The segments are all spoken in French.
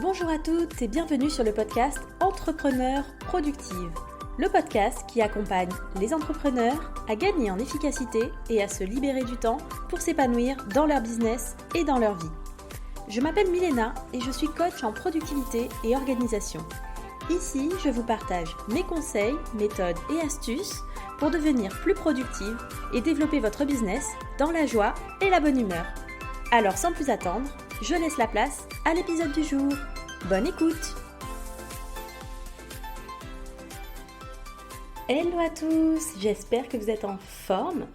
Bonjour à toutes et bienvenue sur le podcast Entrepreneurs Productives, le podcast qui accompagne les entrepreneurs à gagner en efficacité et à se libérer du temps pour s'épanouir dans leur business et dans leur vie. Je m'appelle Milena et je suis coach en productivité et organisation. Ici, je vous partage mes conseils, méthodes et astuces pour devenir plus productive et développer votre business dans la joie et la bonne humeur. Alors sans plus attendre, je laisse la place à l'épisode du jour. Bonne écoute! Hello à tous, j'espère que vous êtes en forme.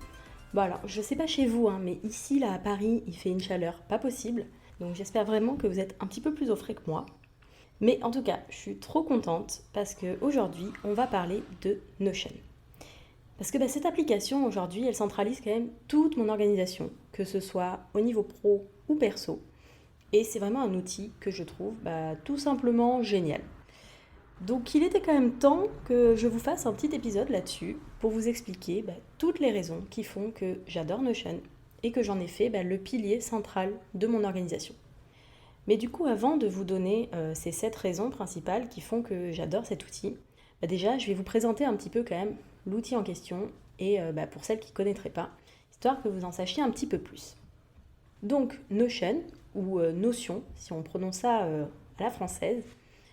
Bon alors, je sais pas chez vous, mais ici là à Paris, il fait une chaleur pas possible. Donc j'espère vraiment que vous êtes un petit peu plus au frais que moi. Mais en tout cas, je suis trop contente parce qu'aujourd'hui, on va parler de Notion. Parce que cette application aujourd'hui, elle centralise quand même toute mon organisation, que ce soit au niveau pro ou perso. Et c'est vraiment un outil que je trouve tout simplement génial. Donc il était quand même temps que je vous fasse un petit épisode là-dessus pour vous expliquer toutes les raisons qui font que j'adore Notion et que j'en ai fait le pilier central de mon organisation. Mais du coup, avant de vous donner ces 7 raisons principales qui font que j'adore cet outil, déjà je vais vous présenter un petit peu quand même l'outil en question et pour celles qui ne connaîtraient pas, histoire que vous en sachiez un petit peu plus. Donc Notion, ou Notion, si on prononce ça à la française,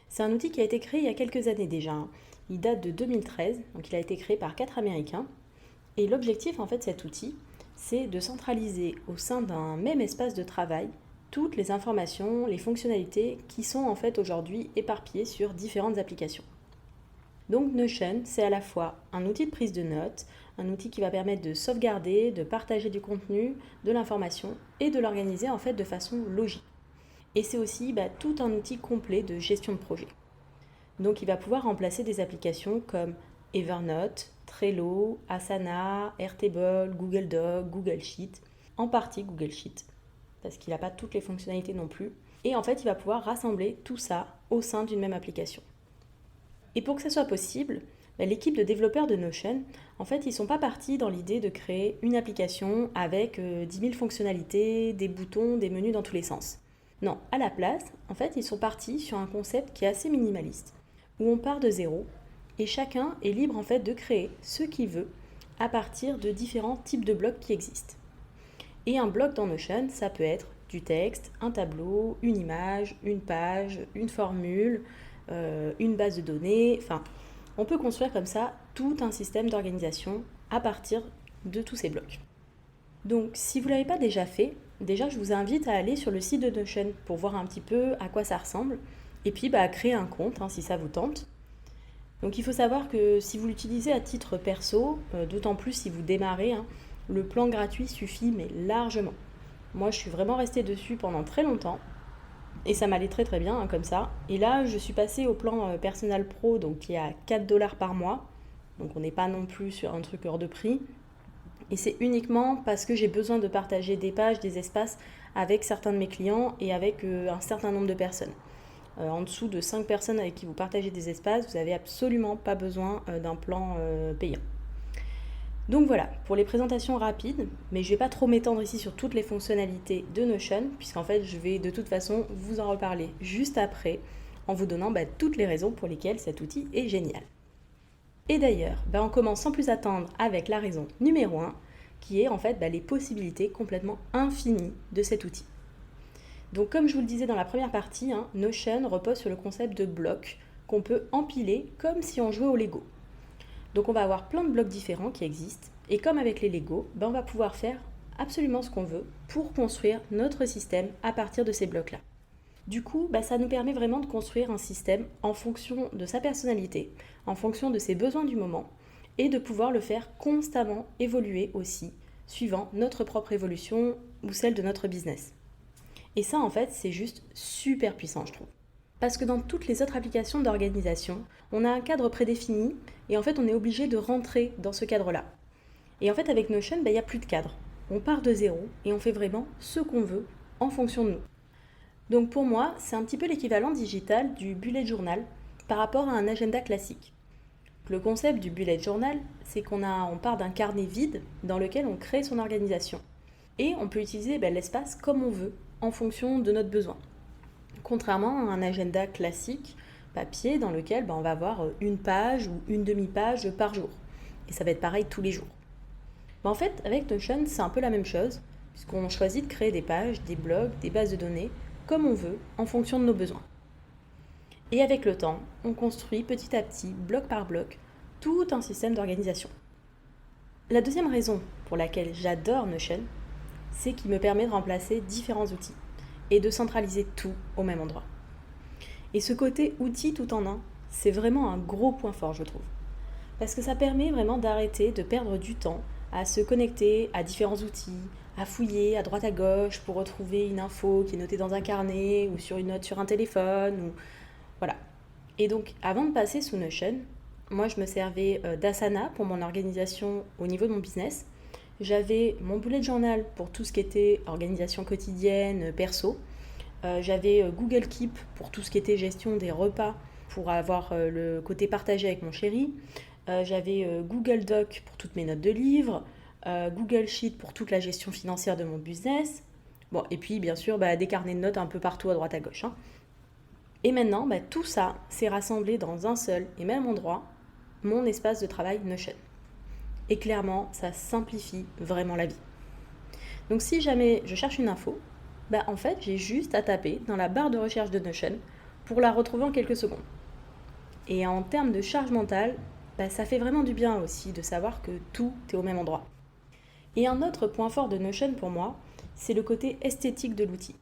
c'est un outil qui a été créé il y a quelques années déjà. Il date de 2013, donc il a été créé par 4 Américains. Et l'objectif en fait de cet outil, c'est de centraliser au sein d'un même espace de travail toutes les informations, les fonctionnalités qui sont en fait aujourd'hui éparpillées sur différentes applications. Donc Notion, c'est à la fois un outil de prise de notes, un outil qui va permettre de sauvegarder, de partager du contenu, de l'information et de l'organiser en fait de façon logique. Et c'est aussi tout un outil complet de gestion de projet. Donc il va pouvoir remplacer des applications comme Evernote, Trello, Asana, Airtable, Google Docs, Google Sheet, en partie Google Sheet, parce qu'il n'a pas toutes les fonctionnalités non plus. Et en fait, il va pouvoir rassembler tout ça au sein d'une même application. Et pour que ça soit possible, l'équipe de développeurs de Notion, en fait, ils ne sont pas partis dans l'idée de créer une application avec 10 000 fonctionnalités, des boutons, des menus dans tous les sens. Non, à la place, en fait, ils sont partis sur un concept qui est assez minimaliste, où on part de zéro et chacun est libre en fait de créer ce qu'il veut à partir de différents types de blocs qui existent. Et un bloc dans Notion, ça peut être du texte, un tableau, une image, une page, une formule, une base de données, on peut construire comme ça tout un système d'organisation à partir de tous ces blocs. Donc si vous ne l'avez pas déjà fait, déjà je vous invite à aller sur le site de Notion pour voir un petit peu à quoi ça ressemble et puis à créer un compte si ça vous tente. Donc il faut savoir que si vous l'utilisez à titre perso, d'autant plus si vous démarrez, le plan gratuit suffit mais largement. Moi je suis vraiment restée dessus pendant très longtemps. Et ça m'allait très très bien comme ça. Et là, je suis passée au plan Personal Pro, donc qui est à 4$ par mois. Donc on n'est pas non plus sur un truc hors de prix. Et c'est uniquement parce que j'ai besoin de partager des pages, des espaces avec certains de mes clients et avec un certain nombre de personnes. En dessous de 5 personnes avec qui vous partagez des espaces, vous n'avez absolument pas besoin d'un plan payant. Donc voilà, pour les présentations rapides, mais je ne vais pas trop m'étendre ici sur toutes les fonctionnalités de Notion, puisqu'en fait je vais de toute façon vous en reparler juste après, en vous donnant toutes les raisons pour lesquelles cet outil est génial. Et d'ailleurs, on commence sans plus attendre avec la raison numéro 1, qui est en fait les possibilités complètement infinies de cet outil. Donc comme je vous le disais dans la première partie, Notion repose sur le concept de blocs qu'on peut empiler comme si on jouait au Lego. Donc on va avoir plein de blocs différents qui existent et comme avec les Lego, on va pouvoir faire absolument ce qu'on veut pour construire notre système à partir de ces blocs-là. Du coup, ça nous permet vraiment de construire un système en fonction de sa personnalité, en fonction de ses besoins du moment et de pouvoir le faire constamment évoluer aussi, suivant notre propre évolution ou celle de notre business. Et ça en fait, c'est juste super puissant je trouve. Parce que dans toutes les autres applications d'organisation, on a un cadre prédéfini et en fait on est obligé de rentrer dans ce cadre-là. Et en fait avec Notion, il n'y a plus de cadre. On part de zéro et on fait vraiment ce qu'on veut en fonction de nous. Donc pour moi, c'est un petit peu l'équivalent digital du bullet journal par rapport à un agenda classique. Le concept du bullet journal, c'est qu'on part d'un carnet vide dans lequel on crée son organisation. Et on peut utiliser l'espace comme on veut en fonction de notre besoin. Contrairement à un agenda classique, papier, dans lequel on va avoir une page ou une demi-page par jour. Et ça va être pareil tous les jours. En fait, avec Notion, c'est un peu la même chose, puisqu'on choisit de créer des pages, des blogs, des bases de données, comme on veut, en fonction de nos besoins. Et avec le temps, on construit petit à petit, bloc par bloc, tout un système d'organisation. La deuxième raison pour laquelle j'adore Notion, c'est qu'il me permet de remplacer différents outils et de centraliser tout au même endroit. Et ce côté outil tout en un, c'est vraiment un gros point fort, je trouve. Parce que ça permet vraiment d'arrêter de perdre du temps à se connecter à différents outils, à fouiller à droite à gauche pour retrouver une info qui est notée dans un carnet ou sur une note sur un téléphone. Voilà. Et donc, avant de passer sous Notion, moi je me servais d'Asana pour mon organisation au niveau de mon business. J'avais mon bullet journal pour tout ce qui était organisation quotidienne, perso. J'avais Google Keep pour tout ce qui était gestion des repas, pour avoir le côté partagé avec mon chéri. J'avais Google Doc pour toutes mes notes de livres, Google Sheet pour toute la gestion financière de mon business. Bon, et puis bien sûr des carnets de notes un peu partout à droite à gauche. Et maintenant, tout ça s'est rassemblé dans un seul et même endroit, mon espace de travail Notion. Et clairement, ça simplifie vraiment la vie. Donc si jamais je cherche une info, en fait, j'ai juste à taper dans la barre de recherche de Notion pour la retrouver en quelques secondes. Et en termes de charge mentale, ça fait vraiment du bien aussi de savoir que tout est au même endroit. Et un autre point fort de Notion pour moi, c'est le côté esthétique de l'outil.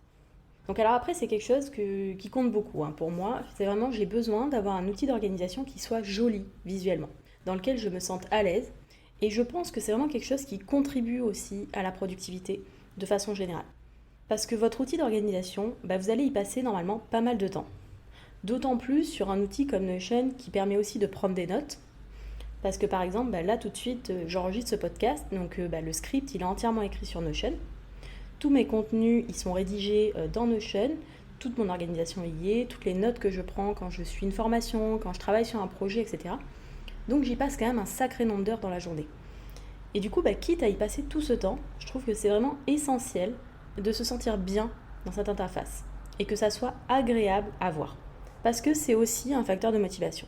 Donc alors après, c'est quelque chose qui compte beaucoup. Pour moi, c'est vraiment, j'ai besoin d'avoir un outil d'organisation qui soit joli visuellement, dans lequel je me sente à l'aise. Et je pense que c'est vraiment quelque chose qui contribue aussi à la productivité de façon générale. Parce que votre outil d'organisation, vous allez y passer normalement pas mal de temps. D'autant plus sur un outil comme Notion qui permet aussi de prendre des notes. Parce que par exemple, là tout de suite, j'enregistre ce podcast, donc le script il est entièrement écrit sur Notion. Tous mes contenus, ils sont rédigés dans Notion. Toute mon organisation est y est, toutes les notes que je prends quand je suis une formation, quand je travaille sur un projet, etc. Donc j'y passe quand même un sacré nombre d'heures dans la journée. Et du coup, quitte à y passer tout ce temps, je trouve que c'est vraiment essentiel de se sentir bien dans cette interface et que ça soit agréable à voir. Parce que c'est aussi un facteur de motivation.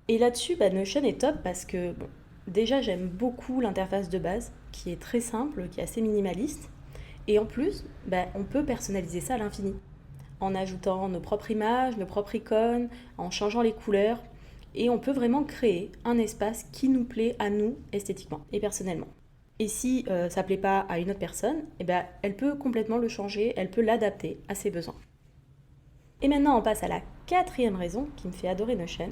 Et là-dessus, Notion est top parce que déjà j'aime beaucoup l'interface de base qui est très simple, qui est assez minimaliste. Et en plus, on peut personnaliser ça à l'infini en ajoutant nos propres images, nos propres icônes, en changeant les couleurs. Et on peut vraiment créer un espace qui nous plaît à nous esthétiquement et personnellement. Et si ça ne plaît pas à une autre personne, elle peut complètement le changer, elle peut l'adapter à ses besoins. Et maintenant, on passe à la quatrième raison qui me fait adorer Notion,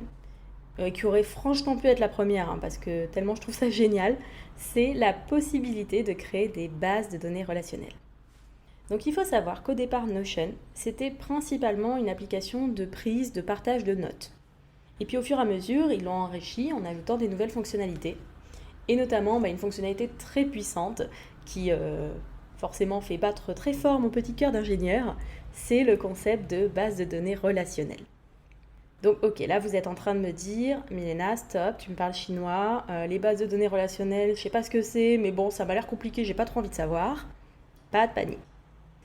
qui aurait franchement pu être la première, parce que tellement je trouve ça génial, c'est la possibilité de créer des bases de données relationnelles. Donc il faut savoir qu'au départ, Notion, c'était principalement une application de prise, de partage de notes. Et puis au fur et à mesure, ils l'ont enrichi en ajoutant des nouvelles fonctionnalités. Et notamment une fonctionnalité très puissante qui forcément fait battre très fort mon petit cœur d'ingénieur, c'est le concept de base de données relationnelle. Donc ok, là vous êtes en train de me dire, Milena, stop, tu me parles chinois, les bases de données relationnelles, je sais pas ce que c'est, mais bon, ça m'a l'air compliqué, j'ai pas trop envie de savoir. Pas de panique.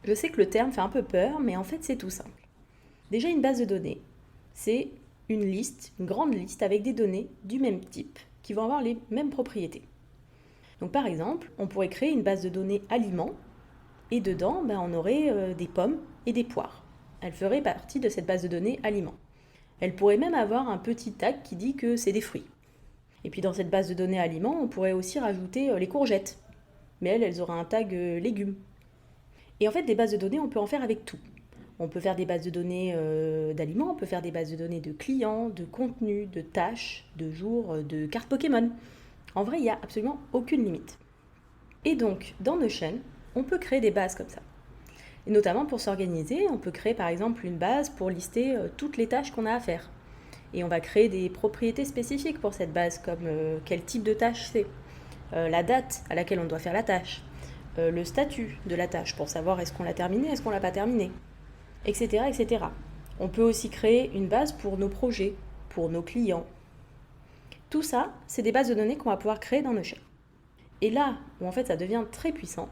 Je sais que le terme fait un peu peur, mais en fait c'est tout simple. Déjà une base de données, c'est une liste, une grande liste avec des données du même type, qui vont avoir les mêmes propriétés. Donc par exemple, on pourrait créer une base de données aliments, et dedans, on aurait des pommes et des poires. Elles feraient partie de cette base de données aliments. Elle pourrait même avoir un petit tag qui dit que c'est des fruits. Et puis dans cette base de données aliments, on pourrait aussi rajouter les courgettes. Mais elles auraient un tag légumes. Et en fait, des bases de données, on peut en faire avec tout. On peut faire des bases de données d'aliments, on peut faire des bases de données de clients, de contenus, de tâches, de jours, de cartes Pokémon. En vrai, il n'y a absolument aucune limite. Et donc, dans Notion, on peut créer des bases comme ça. Et notamment pour s'organiser, on peut créer par exemple une base pour lister toutes les tâches qu'on a à faire. Et on va créer des propriétés spécifiques pour cette base, comme quel type de tâche c'est, la date à laquelle on doit faire la tâche, le statut de la tâche pour savoir est-ce qu'on l'a terminée, est-ce qu'on l'a pas terminée, etc., etc. On peut aussi créer une base pour nos projets, pour nos clients. Tout ça, c'est des bases de données qu'on va pouvoir créer dans Notion. Et là où en fait ça devient très puissant,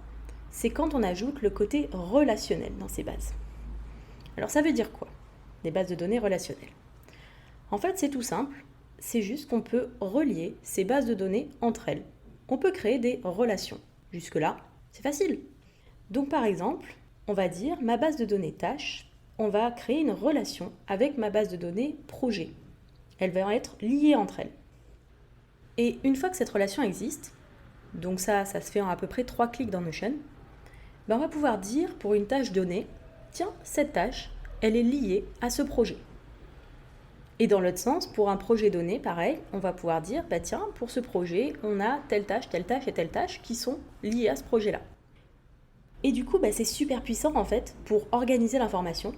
c'est quand on ajoute le côté relationnel dans ces bases. Alors ça veut dire quoi, des bases de données relationnelles? En fait, c'est tout simple, c'est juste qu'on peut relier ces bases de données entre elles. On peut créer des relations. Jusque-là, c'est facile. Donc par exemple, on va dire ma base de données tâches, on va créer une relation avec ma base de données projet. Elles vont être liées entre elles. Et une fois que cette relation existe, donc ça se fait en à peu près 3 clics dans Notion, on va pouvoir dire pour une tâche donnée, tiens, cette tâche, elle est liée à ce projet. Et dans l'autre sens, pour un projet donné, pareil, on va pouvoir dire, tiens, pour ce projet, on a telle tâche et telle tâche qui sont liées à ce projet-là. Et du coup, c'est super puissant en fait pour organiser l'information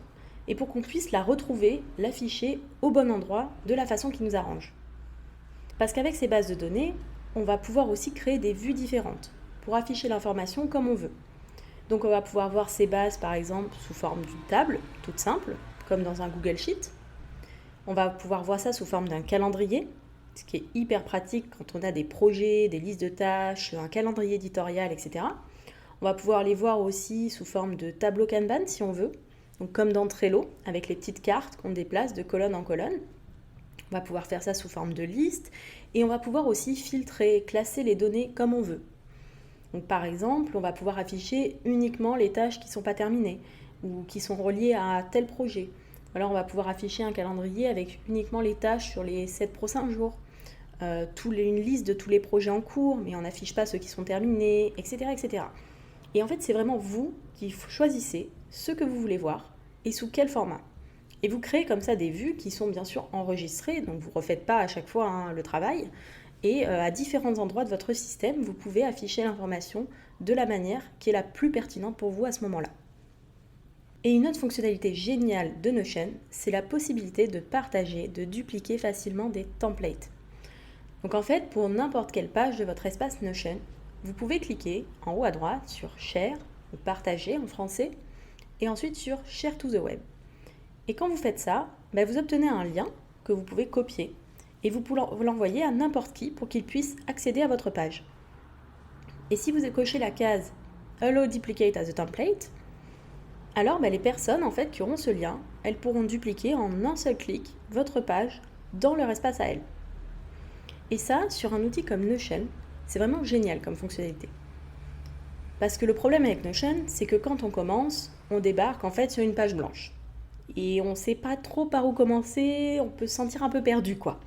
et pour qu'on puisse la retrouver, l'afficher au bon endroit de la façon qui nous arrange. Parce qu'avec ces bases de données, on va pouvoir aussi créer des vues différentes pour afficher l'information comme on veut. Donc on va pouvoir voir ces bases par exemple sous forme d'une table, toute simple, comme dans un Google Sheet. On va pouvoir voir ça sous forme d'un calendrier, ce qui est hyper pratique quand on a des projets, des listes de tâches, un calendrier éditorial, etc. On va pouvoir les voir aussi sous forme de tableau Kanban si on veut, donc comme dans Trello, avec les petites cartes qu'on déplace de colonne en colonne. On va pouvoir faire ça sous forme de liste et on va pouvoir aussi filtrer, classer les données comme on veut. Donc par exemple, on va pouvoir afficher uniquement les tâches qui ne sont pas terminées ou qui sont reliées à tel projet. Alors on va pouvoir afficher un calendrier avec uniquement les tâches sur les 7 prochains jours, une liste de tous les projets en cours, mais on n'affiche pas ceux qui sont terminés, etc., etc. Et en fait, c'est vraiment vous qui choisissez ce que vous voulez voir et sous quel format. Et vous créez comme ça des vues qui sont bien sûr enregistrées, donc vous ne refaites pas à chaque fois le travail. Et à différents endroits de votre système, vous pouvez afficher l'information de la manière qui est la plus pertinente pour vous à ce moment-là. Et une autre fonctionnalité géniale de Notion, c'est la possibilité de partager, de dupliquer facilement des templates. Donc en fait, pour n'importe quelle page de votre espace Notion, vous pouvez cliquer en haut à droite sur Share, ou Partager en français, et ensuite sur Share to the Web. Et quand vous faites ça, vous obtenez un lien que vous pouvez copier et vous l'envoyer à n'importe qui pour qu'il puisse accéder à votre page. Et si vous cochez la case Allow Duplicate as a Template, alors les personnes en fait qui auront ce lien, elles pourront dupliquer en un seul clic votre page dans leur espace à elles. Et ça, sur un outil comme Notion, c'est vraiment génial comme fonctionnalité. Parce que le problème avec Notion, c'est que quand on commence, on débarque en fait sur une page blanche. Et on ne sait pas trop par où commencer, on peut se sentir un peu perdu quoi.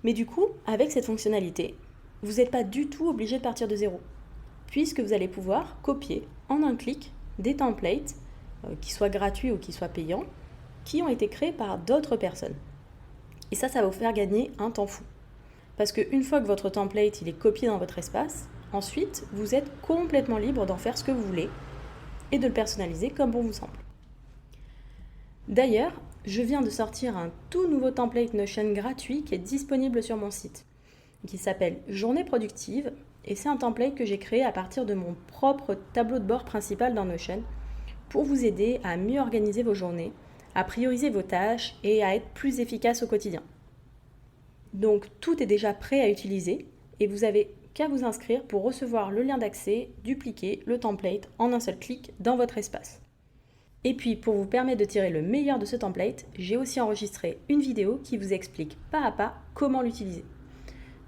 Mais du coup, avec cette fonctionnalité, vous n'êtes pas du tout obligé de partir de zéro, puisque vous allez pouvoir copier en un clic des templates, qui soient gratuits ou qui soient payants, qui ont été créés par d'autres personnes. Et ça va vous faire gagner un temps fou. Parce qu'une fois que votre template il est copié dans votre espace, ensuite, vous êtes complètement libre d'en faire ce que vous voulez et de le personnaliser comme bon vous semble. D'ailleurs, je viens de sortir un tout nouveau template Notion gratuit qui est disponible sur mon site, qui s'appelle Journée productive, et c'est un template que j'ai créé à partir de mon propre tableau de bord principal dans Notion pour vous aider à mieux organiser vos journées, à prioriser vos tâches et à être plus efficace au quotidien. Donc tout est déjà prêt à utiliser et vous avez qu'à vous inscrire pour recevoir le lien d'accès, dupliquer le template en un seul clic dans votre espace. Et puis pour vous permettre de tirer le meilleur de ce template, j'ai aussi enregistré une vidéo qui vous explique pas à pas comment l'utiliser.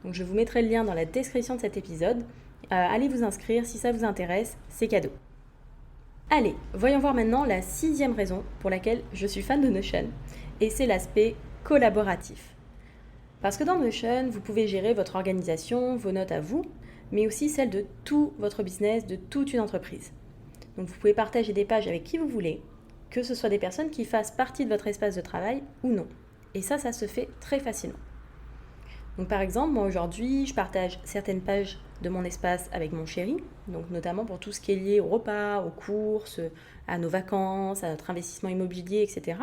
Donc je vous mettrai le lien dans la description de cet épisode. Allez vous inscrire si ça vous intéresse, c'est cadeau. Allez, voyons voir maintenant la 6e raison pour laquelle je suis fan de Notion, et c'est l'aspect collaboratif. Parce que dans Notion, vous pouvez gérer votre organisation, vos notes à vous, mais aussi celles de tout votre business, de toute une entreprise. Donc vous pouvez partager des pages avec qui vous voulez, que ce soit des personnes qui fassent partie de votre espace de travail ou non. Et ça se fait très facilement. Donc par exemple, moi aujourd'hui, je partage certaines pages de mon espace avec mon chéri, donc notamment pour tout ce qui est lié au repas, aux courses, à nos vacances, à notre investissement immobilier, etc.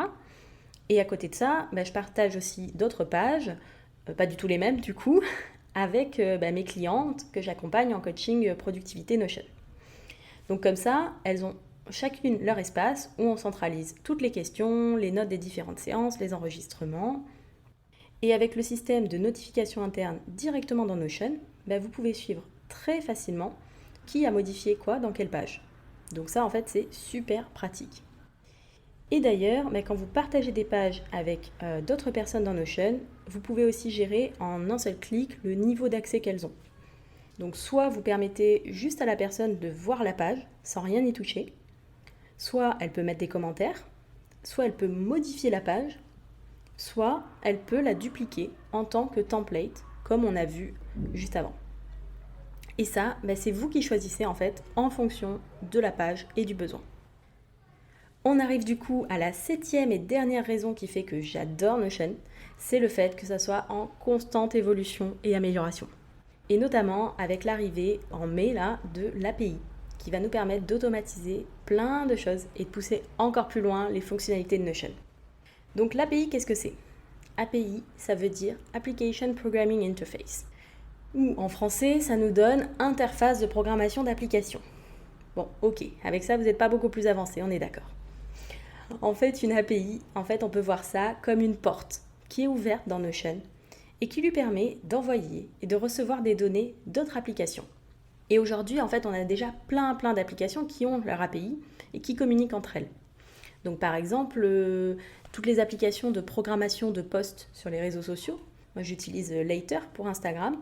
Et à côté de ça, je partage aussi d'autres pages, pas du tout les mêmes du coup, avec mes clientes que j'accompagne en coaching productivité Notion. Donc comme ça, elles ont chacune leur espace où on centralise toutes les questions, les notes des différentes séances, les enregistrements. Et avec le système de notification interne directement dans Notion, vous pouvez suivre très facilement qui a modifié quoi dans quelle page. Donc ça en fait c'est super pratique. Et d'ailleurs, quand vous partagez des pages avec d'autres personnes dans Notion, vous pouvez aussi gérer en un seul clic le niveau d'accès qu'elles ont. Donc soit vous permettez juste à la personne de voir la page sans rien y toucher, soit elle peut mettre des commentaires, soit elle peut modifier la page, soit elle peut la dupliquer en tant que template, comme on a vu juste avant. Et ça, c'est vous qui choisissez en fait en fonction de la page et du besoin. On arrive du coup à la 7e et dernière raison qui fait que j'adore Notion, c'est le fait que ça soit en constante évolution et amélioration. Et notamment avec l'arrivée en mai là, de l'API, qui va nous permettre d'automatiser plein de choses et de pousser encore plus loin les fonctionnalités de Notion. Donc l'API, qu'est-ce que c'est ? API, ça veut dire Application Programming Interface. Ou en français, ça nous donne interface de programmation d'application. Bon, ok, avec ça, vous n'êtes pas beaucoup plus avancé, on est d'accord. En fait, une API, on peut voir ça comme une porte qui est ouverte dans Notion et qui lui permet d'envoyer et de recevoir des données d'autres applications. Et aujourd'hui, on a déjà plein d'applications qui ont leur API et qui communiquent entre elles. Donc par exemple, toutes les applications de programmation de posts sur les réseaux sociaux, moi j'utilise Later pour Instagram,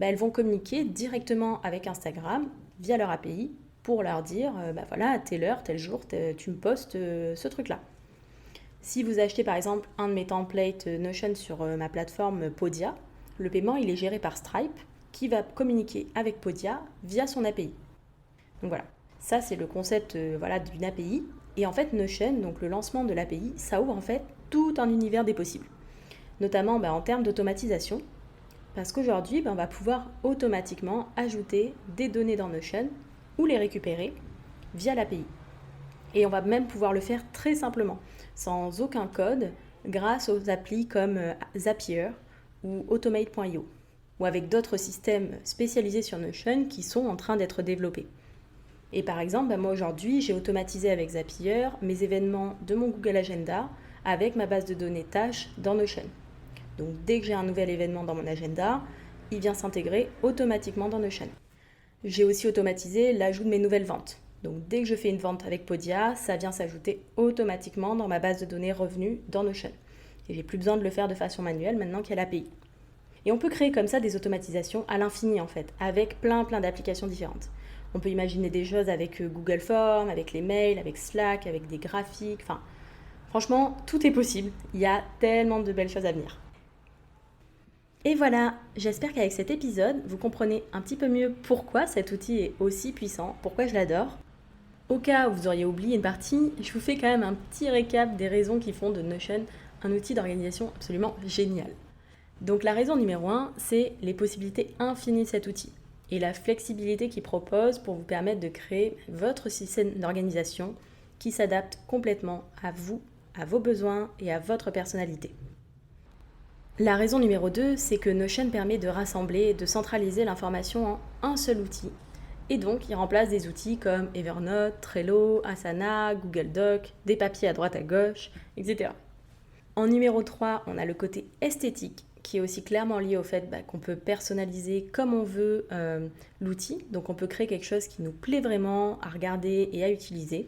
elles vont communiquer directement avec Instagram via leur API pour leur dire, voilà, à telle heure, tel jour, tu me postes ce truc-là. Si vous achetez par exemple un de mes templates Notion sur ma plateforme Podia, le paiement il est géré par Stripe qui va communiquer avec Podia via son API. Donc voilà, ça c'est le concept d'une API. Et en fait Notion, donc le lancement de l'API, ça ouvre en fait tout un univers des possibles. Notamment en termes d'automatisation, parce qu'aujourd'hui on va pouvoir automatiquement ajouter des données dans Notion ou les récupérer via l'API. Et on va même pouvoir le faire très simplement, sans aucun code, grâce aux applis comme Zapier ou Automate.io, ou avec d'autres systèmes spécialisés sur Notion qui sont en train d'être développés. Et par exemple, moi aujourd'hui, j'ai automatisé avec Zapier mes événements de mon Google Agenda avec ma base de données tâches dans Notion. Donc dès que j'ai un nouvel événement dans mon agenda, il vient s'intégrer automatiquement dans Notion. J'ai aussi automatisé l'ajout de mes nouvelles ventes. Donc dès que je fais une vente avec Podia, ça vient s'ajouter automatiquement dans ma base de données revenus dans Notion. Et j'ai plus besoin de le faire de façon manuelle maintenant qu'il y a l'API. Et on peut créer comme ça des automatisations à l'infini avec plein d'applications différentes. On peut imaginer des choses avec Google Forms, avec les mails, avec Slack, avec des graphiques, franchement, tout est possible. Il y a tellement de belles choses à venir. Et voilà, j'espère qu'avec cet épisode, vous comprenez un petit peu mieux pourquoi cet outil est aussi puissant, pourquoi je l'adore. Au cas où vous auriez oublié une partie, je vous fais quand même un petit récap des raisons qui font de Notion un outil d'organisation absolument génial. Donc la raison numéro 1, c'est les possibilités infinies de cet outil et la flexibilité qu'il propose pour vous permettre de créer votre système d'organisation qui s'adapte complètement à vous, à vos besoins et à votre personnalité. La raison numéro 2, c'est que Notion permet de rassembler et de centraliser l'information en un seul outil. Et donc, il remplace des outils comme Evernote, Trello, Asana, Google Doc, des papiers à droite à gauche, etc. En numéro 3, on a le côté esthétique qui est aussi clairement lié au fait qu'on peut personnaliser comme on veut l'outil. Donc, on peut créer quelque chose qui nous plaît vraiment à regarder et à utiliser.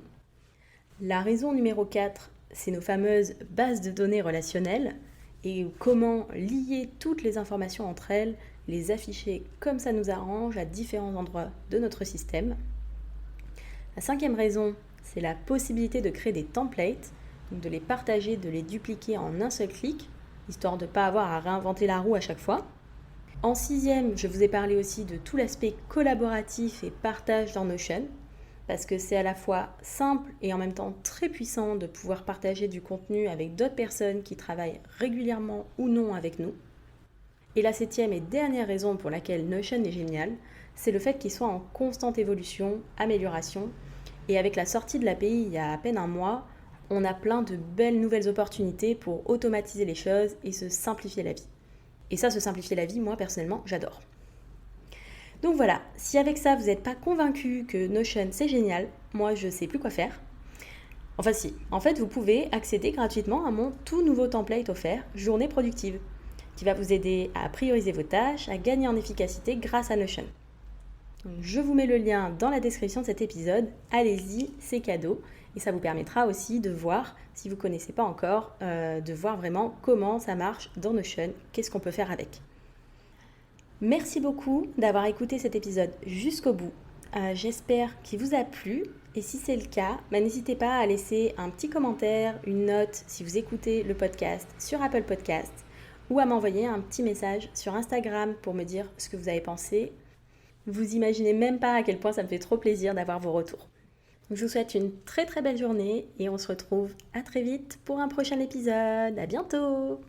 La raison numéro 4, c'est nos fameuses bases de données relationnelles et comment lier toutes les informations entre elles, les afficher comme ça nous arrange à différents endroits de notre système. La 5e raison, c'est la possibilité de créer des templates, donc de les partager, de les dupliquer en un seul clic, histoire de ne pas avoir à réinventer la roue à chaque fois. En 6e, je vous ai parlé aussi de tout l'aspect collaboratif et partage dans Notion, parce que c'est à la fois simple et en même temps très puissant de pouvoir partager du contenu avec d'autres personnes qui travaillent régulièrement ou non avec nous. Et la 7e et dernière raison pour laquelle Notion est génial, c'est le fait qu'il soit en constante évolution, amélioration. Et avec la sortie de l'API il y a à peine un mois, on a plein de belles nouvelles opportunités pour automatiser les choses et se simplifier la vie. Et ça, se simplifier la vie, moi personnellement, j'adore. Donc voilà, si avec ça vous n'êtes pas convaincu que Notion c'est génial, moi je sais plus quoi faire. Enfin si, en fait vous pouvez accéder gratuitement à mon tout nouveau template offert, Journée productive, qui va vous aider à prioriser vos tâches, à gagner en efficacité grâce à Notion. Donc, je vous mets le lien dans la description de cet épisode. Allez-y, c'est cadeau. Et ça vous permettra aussi de voir, si vous ne connaissez pas encore, de voir vraiment comment ça marche dans Notion, qu'est-ce qu'on peut faire avec. Merci beaucoup d'avoir écouté cet épisode jusqu'au bout. J'espère qu'il vous a plu. Et si c'est le cas, n'hésitez pas à laisser un petit commentaire, une note si vous écoutez le podcast sur Apple Podcast ou à m'envoyer un petit message sur Instagram pour me dire ce que vous avez pensé. Vous imaginez même pas à quel point ça me fait trop plaisir d'avoir vos retours. Donc, je vous souhaite une très très belle journée et on se retrouve à très vite pour un prochain épisode. À bientôt!